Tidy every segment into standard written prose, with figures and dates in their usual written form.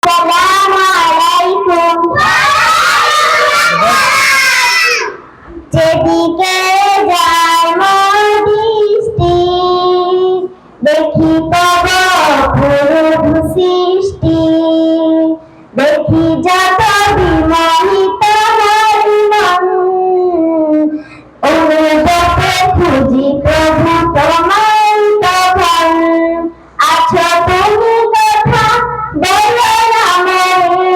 আসসালামু আলাইকুম। যেদিকে যায় মোর দৃষ্টি, দেখি তব অপূর্ব সৃষ্টি, দেখি যত বিমোহিত হয় মন, অনুভবে খুঁজি প্রভু তোমায় তখন। আছো তুমি কথা বলো না মনে,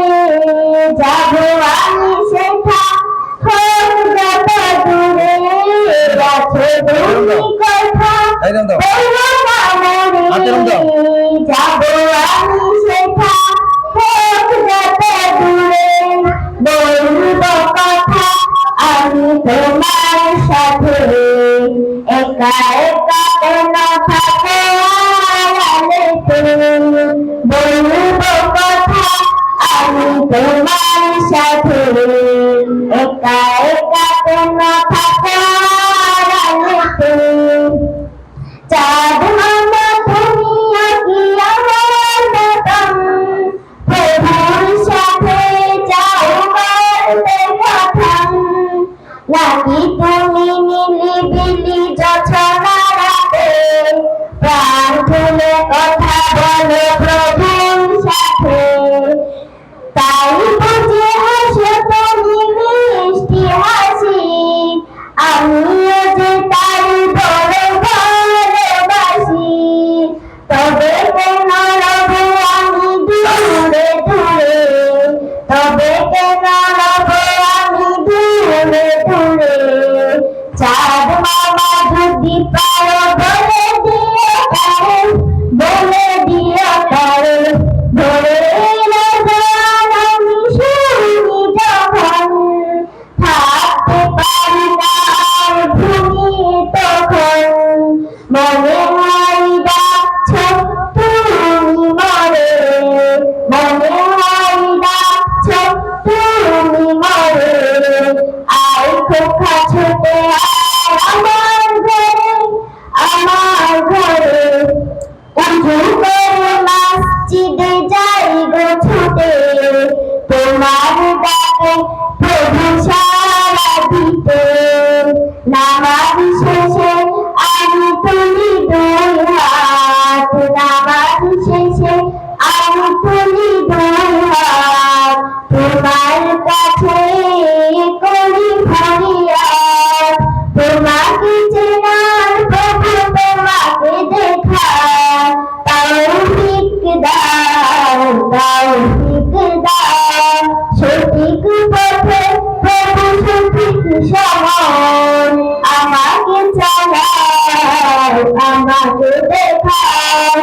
যাবো আমি সেথা হোক যত দূরে। আছো তুমি কথা বলো না মনে, যাবো আমি সেথা হোক যত দূরে। বলবো কথা আমি তোমার সাথে, একা একা কেন থাকো আড়ালেতে। বলবো কথা আমি তোমার সাথে, একা একা কেন থাকো আড়ালেতে। চাঁদ মামা তুমি কি আমার মতন, প্রভুর সাথে চাও মারতে কথন। নাকি তুমি নিলিবিলি জোছনা রাতে, প্রাণ খুলে কথা বলো প্রভুর সাথে। তাই বুঝি হাসো তুমি মিষ্টি হাসি, আমিও যে তাই বড় ভালোবাসি। তবে কেন রব আমি দূরে দূরে, তবে কেন রব আমি দূরে দূরে। চাঁদ মামা যদি পারো বলে দিও তারে, বলে দিও তারে। ধরে রাজান আমি শুনি যখন, থাকতে পারি না আর ভুলি তখন। মনে হয় ডাকছো তুমি মরে, মনে হয় ডাকছো তুমি মরে। আয় খোকা ছুটে আয় আমার ঘরে, আমার ঘরে। উজু করে মসজিদে যাই গো ছুটে, তোমার ডাকে প্রভু সাড়া দিতে। নামাজ শেষে আমি তুলি দুই হাত, নামাজ শেষে আমি তুলি দুই হাত। তোমার কাছে করি ফরিয়াদ, তোমাকে চেনার প্রভু তোমাকে দেখার তৌফিক দাও, তৌফিক দাও। সঠিক পথে প্রভু সঠিক সময় আমাকে চালাও, আমাকে দেখাও।